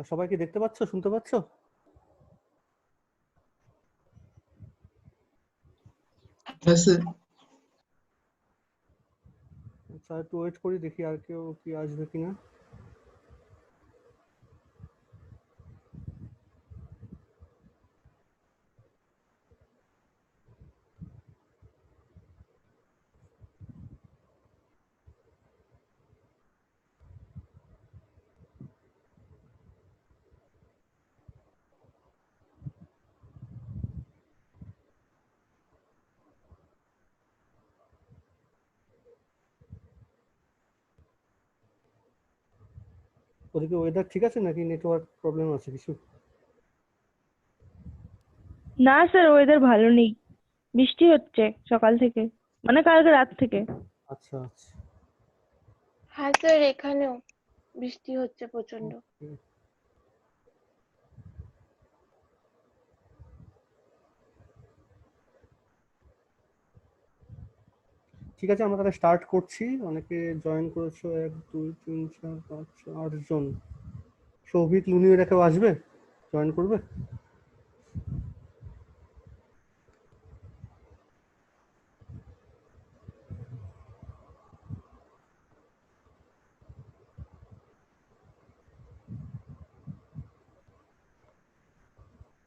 সবাই কি দেখতে পাচ্ছ, শুনতে পাচ্ছ? হ্যাঁ স্যার। আচ্ছা, একটু ওয়েট করি, দেখি আর কেউ কি আসবে কিনা। ওদিকে ওয়েদার ঠিক আছে নাকি নেটওয়ার্ক প্রবলেম আছে কিছু? না স্যার, ওয়েদার ভালো নেই, বৃষ্টি হচ্ছে সকাল থেকে, মানে কালকে রাত থেকে। আচ্ছা আচ্ছা। হ্যাঁ স্যার, এখানেও বৃষ্টি হচ্ছে প্রচন্ড। ঠিক আছে, আমরা তাহলে স্টার্ট করছি। অনেকে জয়েন করেছো, 1 2 3 4 5 6 8 জন। সৌভিক, লুনি, এরা কেউ আসবে, জয়েন করবে?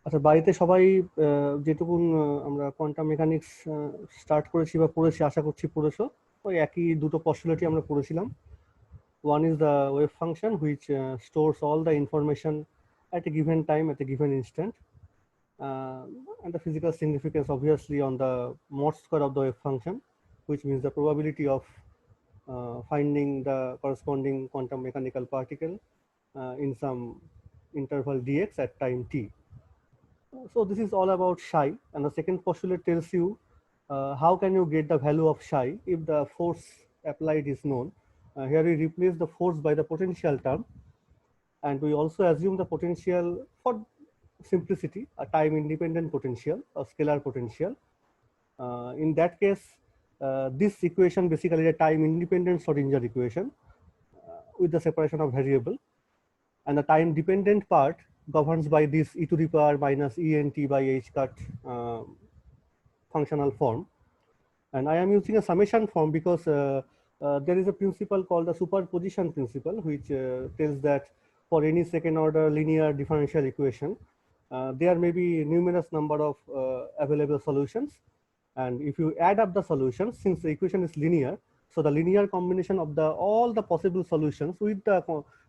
আচ্ছা, বাড়িতে সবাই যেটুকুন আমরা কোয়ান্টাম মেকানিক্স স্টার্ট করেছি বা পড়েছি, আশা করছি পড়েছো। ওই একই দুটো পস্টুলেটই আমরা পড়েছিলাম। One is the wave function, which stores all the information at a given time, at a given instant. And the physical significance obviously on the mod square of the wave function, which means the probability of finding the corresponding quantum mechanical particle in some interval dx at time t. So this is all about psi, and the second postulate tells you how can you get the value of psi if the force applied is known. Here we replace the force by the potential term, and we also assume the potential, for simplicity, a time independent potential, a scalar potential. In that case, this equation basically is a time independent Schrodinger equation with the separation of variable, and the time dependent part governs by this e to the power minus ent by h cut functional form. And I am using a summation form because there is a principle called the superposition principle, which tells that for any second order linear differential equation, there may be numerous number of available solutions. And if you add up the solutions, since the equation is linear, so the linear combination of all the possible solutions with the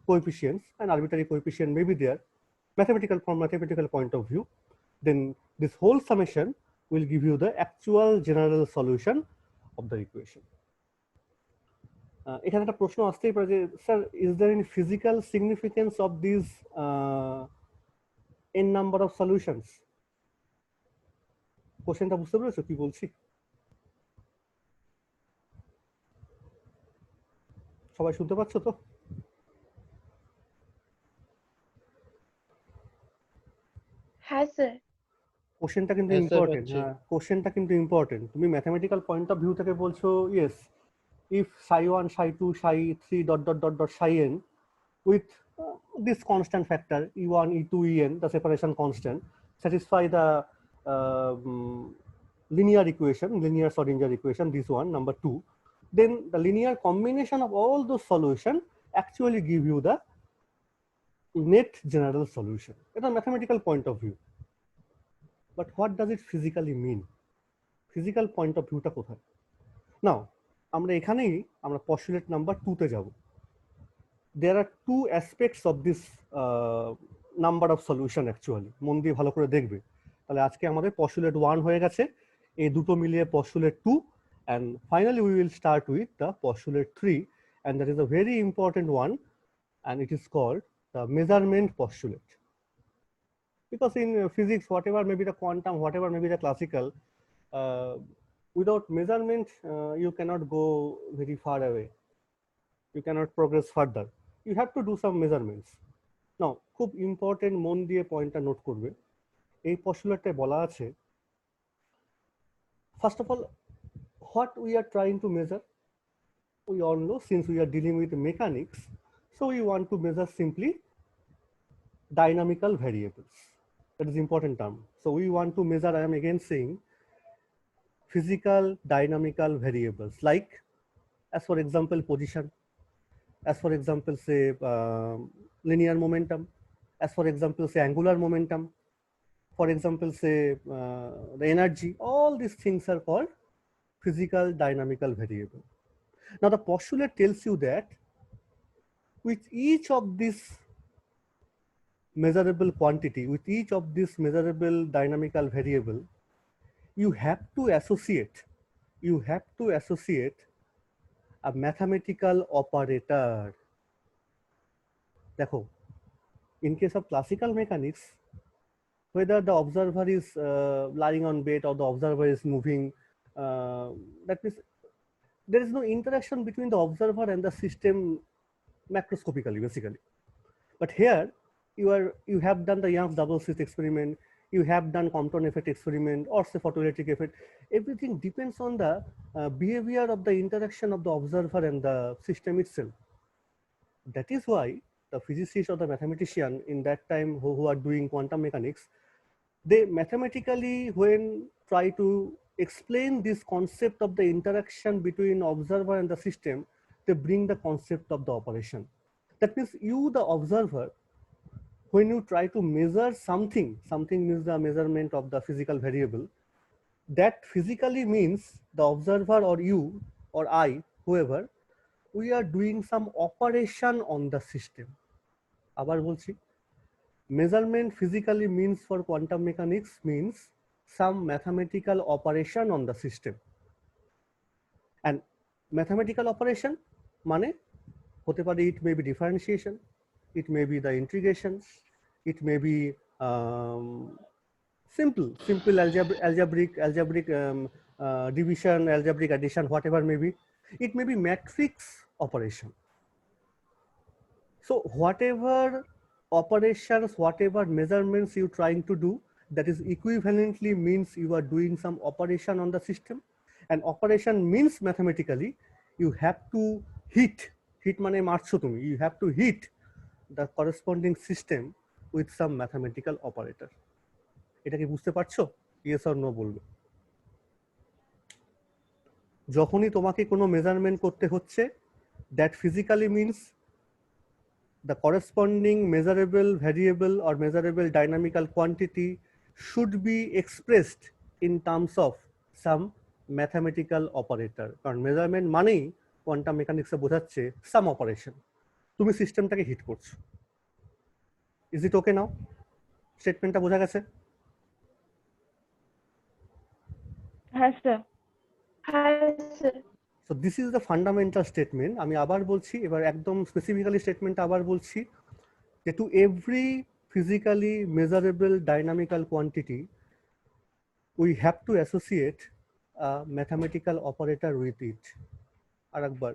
coefficients, and arbitrary coefficient may be there, from mathematical point of view, then this whole summation will give you the actual general solution of the equation. এখানে একটা প্রশ্ন আসতেই পারে যে sir, is there any physical significance of these n number of solutions? কোশ্চেনটা বুঝতে পেরেছো কি বলছি? সবাই শুনতে পাচ্ছ তো? হ্যাঁ স্যার। কোশ্চেনটা কিন্তু হ্যাঁ স্যার, ইম্পর্টেন্ট। পাচ্ছি। হ্যাঁ, কোশ্চেনটা কিন্তু ইম্পর্টেন্ট। তুমি ম্যাথমেটিক্যাল পয়েন্ট অফ ভিউ থেকে বলছো yes, if psi1 psi2 psi3 dot dot dot dot psi n with this constant factor e1 e2 en, the separation constant, satisfy the linear equation, linear Schrodinger equation, this one, number 2, then the linear combination of all those solution actually give you the net general solution. It's a mathematical point of view. But what does it physically mean? Physical point of view টা কোথায়? Now, আমরা এখানেই আমরা postulate number 2 তে যাব। There are two aspects of this number of solution actually. মন দিয়ে ভালো করে দেখবে। তাহলে আজকে আমাদের postulate 1 হয়ে গেছে, এই দুটো মিলিয়ে postulate 2, and finally we will start with the postulate 3, and that is a very important one, and it is called the measurement postulate. Because in physics, whatever may be the quantum, whatever may be the classical, without measurement you cannot go very far away, you cannot progress further, you have to do some measurements. Now খুব important, মন দিয়ে পয়েন্টটা note করবে। এই পস্টুলেটে বলা আছে, first of all, what we are trying to measure, we all know, since we are dealing with mechanics, so we want to measure simply dynamical variables. That is important term. So we want to measure, I am again saying, physical dynamical variables like, as for example, position, as for example, say linear momentum, as for example, say angular momentum, for example, say the energy. All these things are called physical dynamical variable. Now the postulate tells you that with each of these measurable quantity, with each of this measurable dynamical variable, you have to associate a mathematical operator. দেখো, in case of classical mechanics, whether the observer is lying on bed or the observer is moving, that means there is no interaction between the observer and the system macroscopically, basically. But here you have done the Young's double slit experiment, you have done Compton effect experiment or say photoelectric effect. Everything depends on the behavior of the interaction of the observer and the system itself. That is why the physicist or the mathematician in that time who are doing quantum mechanics, they mathematically, when try to explain this concept of the interaction between observer and the system, they bring the concept of the operation. That means you, the observer, when you try to measure something means the measurement of the physical variable, that physically means the observer or you or I, whoever, we are doing some operation on the system. আবার বলছি, measurement physically means for quantum mechanics means some mathematical operation on the system. And mathematical operation মানে হতে পারে, it may be differentiation, it may be the integration, it may be simple algebraic division, algebraic addition, whatever may be. It may be matrix operation. So whatever operations, whatever measurements you trying to do, that is equivalently means you are doing some operation on the system. And operation means mathematically you have to hit মানে মারছো তুমি, you have to hit the corresponding system with some mathematical operator. এটা কি বুঝতে পারছো? Yes or no বলবে। যখনই তোমাকে কোনো মেজারমেন্ট করতে হচ্ছে, that physically means the corresponding measurable variable or measurable dynamical quantity should be expressed in terms of some mathematical operator. কারণ মেজারমেন্ট মানেই কোয়ান্টাম মেকানিক্সে বোঝাচ্ছে সাম অপারেশন, তুমি সিস্টেমটাকে হিট করছো। ইজ ইট ওকে নাও? স্টেটমেন্টটা বোঝা গেছে? হ্যাঁ sir. So this is the fundamental statement. আমি আবার বলছি, এবার একদম স্পেসিফিক্যালি স্টেটমেন্টটা আবার বলছি, যে to every physically measurable dynamical quantity we have to associate a mathematical operator with it. আর একবার,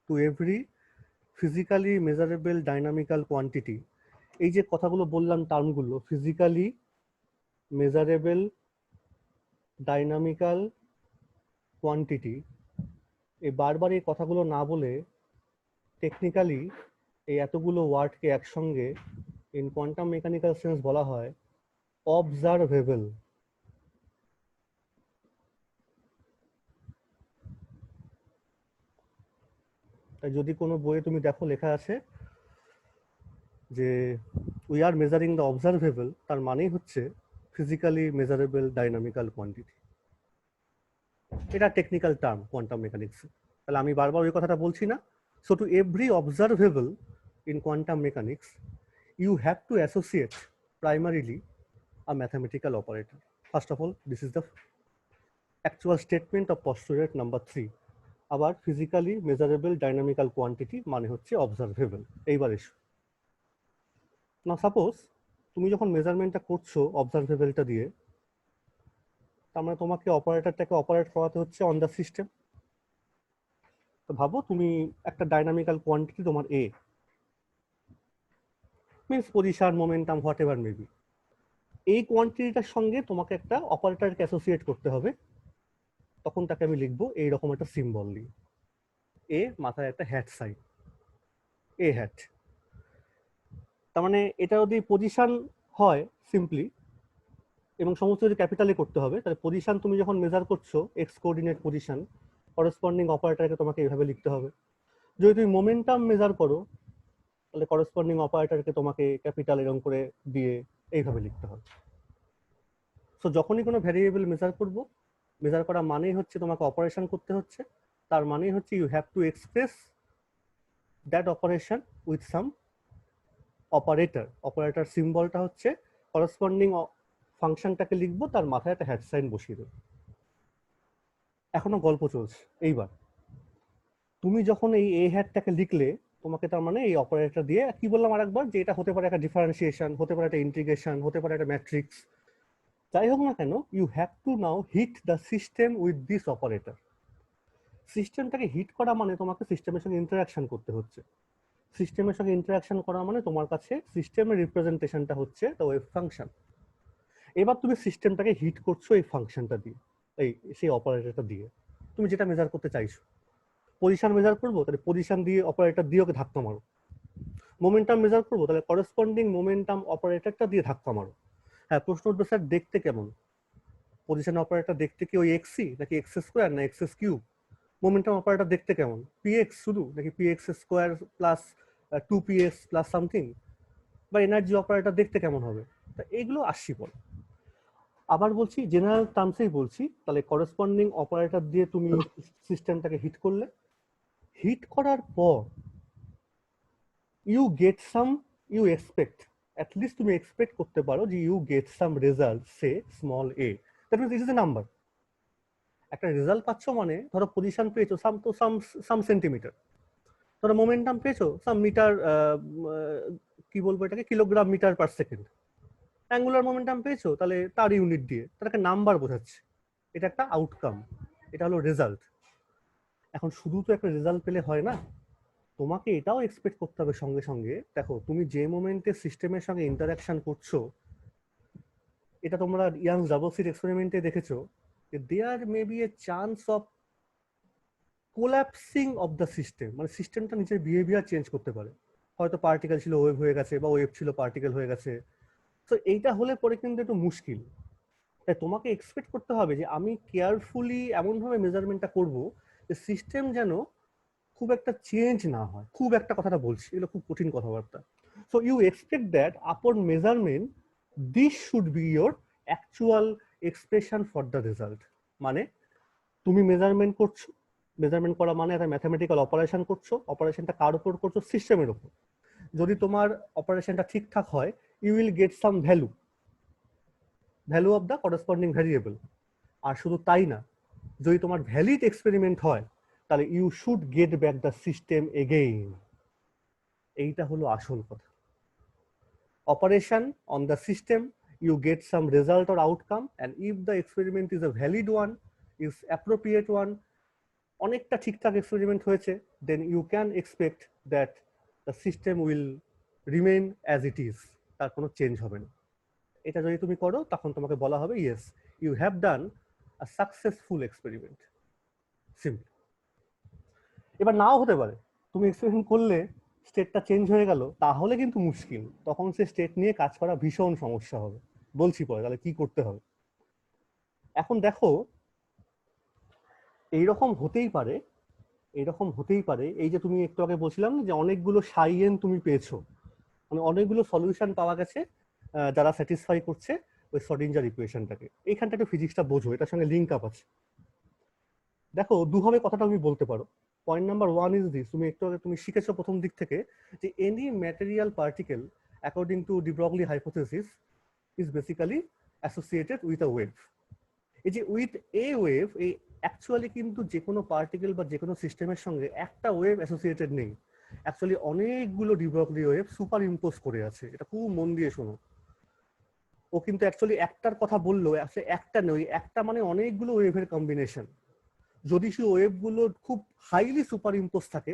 to every physically measurable dynamical quantity, এই যে কথাগুলো বললাম টার্মগুলো, physically measurable dynamical quantity, এই বারবার এই কথাগুলো না বলে টেকনিক্যালি এই এতগুলো ওয়ার্ডকে একসঙ্গে ইন কোয়ান্টাম মেকানিক্যাল সেন্স বলা হয় অবজারভেবল। তাই যদি কোনো বইয়ে তুমি দেখো লেখা আছে যে we are measuring the observable, তার মানেই হচ্ছে ফিজিক্যালি মেজারেবল ডাইনামিক্যাল কোয়ান্টিটি। এটা টেকনিক্যাল টার্ম কোয়ান্টাম মেকানিক্সে। তাহলে আমি বারবার ওই কথাটা বলছি না। So to every observable in quantum mechanics you have to associate primarily a mathematical operator. First of all, this is the actual statement of postulate number 3. আবার physically measurable dynamical quantity মানে হচ্ছে observable। এইবার এসো, না suppose তুমি যখন মেজারমেন্টটা করছো অবজারভেবলটা দিয়ে, তার মানে তোমাকে অপারেটরটাকে অপারেট করাতে হচ্ছে অন দ্য সিস্টেম। তো ভাবো তুমি একটা ডাইনামিক্যাল কোয়ান্টিটি তোমার এ, means position, momentum, whatever maybe, এই কোয়ান্টিটিটার সঙ্গে তোমাকে একটা অপারেটরকে অ্যাসোসিয়েট করতে হবে। তখন তাকে আমি লিখবো এইরকম একটা সিম্বল দিয়ে, এ মাথায় একটা হ্যাট সাইন, এ হ্যাট। তার মানে এটা যদি পজিশন হয় সিম্পলি, এবং সমস্ত যদি ক্যাপিটালে করতে হবে, তাহলে পজিশন তুমি যখন মেজার করছো এক্স কোঅর্ডিনেট পজিশন, করসপন্ডিং অপারেটরকে তোমাকে এইভাবে লিখতে হবে। যদি তুমি মোমেন্টাম মেজার করো তাহলে করসপন্ডিং অপারেটরকে তোমাকে ক্যাপিটাল এরকম করে দিয়ে এইভাবে লিখতে হবে। সো যখনই কোনো ভ্যারিয়েবল মেজার করব, মেজার করা মানেই হচ্ছে তোমাকে অপারেশন করতে হচ্ছে, তার মানেই হচ্ছে you have to express that operation with some operator. Operator সিম্বলটা হচ্ছে করসপন্ডিং ফাংশনটাকে লিখবো, তার মাথায় একটা হ্যাশ সাইন বসিয়ে দেবো। এখনো গল্প চলছে। এইবার তুমি যখন এই এ হ্যাটটাকে লিখলে, তোমাকে তার মানে এই অপারেটর দিয়ে কি বললাম আরেকবার, যে এটা হতে পারে একটা ডিফারেন্সিয়েশন, হতে পারে একটা ইন্টিগ্রেশন, হতে পারে একটা ম্যাট্রিক্স, যাই হোক না কেন, you have to now hit the system with this operator. সিস্টেমটাকে হিট করা মানে তোমাকে সিস্টেমের সঙ্গে ইন্টারাকশন করতে হচ্ছে। সিস্টেমের সঙ্গে ইন্টারাকশন করা মানে তোমার কাছে সিস্টেমের রিপ্রেজেন্টেশনটা হচ্ছে দ্য ওয়েভ ফাংশন। এবার তুমি সিস্টেমটাকে হিট করছো এই ফাংশনটা দিয়ে, সেই অপারেটরটা দিয়ে তুমি যেটা মেজার করতে চাইছো। পজিশন মেজার করবো, তাহলে পজিশন দিয়ে অপারেটর দিয়ে ওকে ধাক্কা মারো। মোমেন্টাম মেজার করবো, তাহলে করসপন্ডিং মোমেন্টাম অপারেটরটা দিয়ে ধাক্কা মারো। হ্যাঁ, প্রশ্ন উঠবে স্যার দেখতে কেমন? পজিশন অপারেটর দেখতে কি ওই এক্সি নাকি এক্স স্কোয়ার না এক্স কিউব? মোমেন্টাম অপারেটর দেখতে কেমন? পিএক্স শুধু নাকি PX square plus 2px plus something? বা এনার্জি অপারেটর দেখতে কেমন হবে? তা এগুলো আসছি পরে। আবার বলছি, জেনারেল টার্মসেই বলছি, তাহলে করসপন্ডিং অপারেটর দিয়ে তুমি সিস্টেমটাকে হিট করলে, হিট করার পর you get some, you expect, at least তুমি এক্সপেক্ট করতে পারো যে you get some result, say small a, that means this is a number. একটা রেজাল্ট পাচ্ছ মানে ধরো পজিশন পেয়েছো সাম সেন্টিমিটার, ধরো মোমেন্টাম পেয়েছো সাম মিটার, কি বলবো এটাকে, kilogram metre per second. Angular momentum পেয়েছো তাহলে তার ইউনিট দিয়ে, তার একটা নাম্বার বোঝাচ্ছে। এটা একটা আউটকাম, এটা হলো রেজাল্ট। এখন শুধু তো একটা রেজাল্ট পেলে হয় না, তোমাকে এটাও এক্সপেক্ট করতে হবে সঙ্গে সঙ্গে, দেখো তুমি যে মোমেন্টে সিস্টেমের সঙ্গে ইন্টারাকশন করছো, এটা তোমরা ইয়াংস ডাবল স্লিট এক্সপেরিমেন্টে দেখেছো, there may be a chance of collapsing of the system, মানে সিস্টেমটা নিজের বিহেভিয়ার চেঞ্জ করতে পারে। হয়তো পার্টিকেল ছিল ওয়েভ হয়ে গেছে, বা ওয়েভ ছিল পার্টিকেল হয়ে গেছে। তো এইটা হলে পরে কিন্তু একটু মুশকিল। তাই তোমাকে এক্সপেক্ট করতে হবে যে আমি কেয়ারফুলি এমনভাবে মেজারমেন্টটা করব যে সিস্টেম যেন খুব একটা চেঞ্জ না হয়। খুব একটা কথাটা বলছি, এগুলো খুব কঠিন কথাবার্তা। সো ইউ এক্সপেক্ট দ্যাট আপন measurement this should be your actual expression for the result. মানে তুমি মেজারমেন্ট করছো, মেজারমেন্ট করা মানে একটা ম্যাথামেটিক্যাল অপারেশন করছো, অপারেশনটা কার উপর করছো? সিস্টেমের উপর। যদি তোমার অপারেশনটা ঠিকঠাক হয়, you will get some value, value of the corresponding variable. আর শুধু তাই না, যদি তোমার ভ্যালিড এক্সপেরিমেন্ট হয়, তাহলে you should get back the system again. এইটা হলো আসল কথা। Operation on the system, you get some result or outcome, and if the experiment is a valid one, is appropriate one, অনেকটা ঠিকঠাক এক্সপেরিমেন্ট হয়েছে, then you can expect that the system will remain as it is, তার কোনো change হবে না। এটা যদি তুমি করো, তখন তোমাকে বলা হবে yes, you have done a successful experiment. Simple. এবার নাও হতে পারে, তুমি এক্সপেরিমেন্ট করলে স্টেটটা চেঞ্জ হয়ে গেল, তাহলে কিন্তু মুশকিল, তখন সে স্টেট নিয়ে কাজ করা ভীষণ সমস্যা হবে। বলছি পরে তাহলে কি করতে হবে। এখন দেখো, এইরকম হতেই পারে, এইরকম হতেই পারে, এই যে তুমি একটু আগে বলছিলাম যে অনেকগুলো সাইএন তুমি পেয়েছো, মানে অনেকগুলো সলিউশন পাওয়া গেছে যারা স্যাটিসফাই করছে ওই শ্রোডিঞ্জার ইকুয়েশনটাকে। এইখানটা একটু ফিজিক্সটা বোঝো, এটার সঙ্গে লিঙ্ক আপ আছে। দেখো দুভাবে কথাটা তুমি বলতে পারো। পয়েন্ট নাম্বার 1 ইজ দিস, তুমি একটু আগে তুমি শিখেছো প্রথম দিক থেকে যে any material particle according to de Broglie hypothesis is basically associated with a wave. এই যে উইথ এ ওয়েভ, এই অ্যাকচুয়ালি কিন্তু যে কোনো পার্টিকেল বা যে কোনো সিস্টেমের সঙ্গে একটা ওয়েভ অ্যাসোসিয়েটেড নেই, অ্যাকচুয়ালি অনেকগুলো de Broglie wave super impose করে আছে। এটা খুব মন দিয়ে শোনো। ও কিন্তু অ্যাকচুয়ালি একটার কথা বললো, একটা নয়, একটা মানে অনেকগুলো ওয়েভের কম্বিনেশন। যদি সেই ওয়েভগুলো খুব হাইলি সুপার ইম্পোজ থাকে,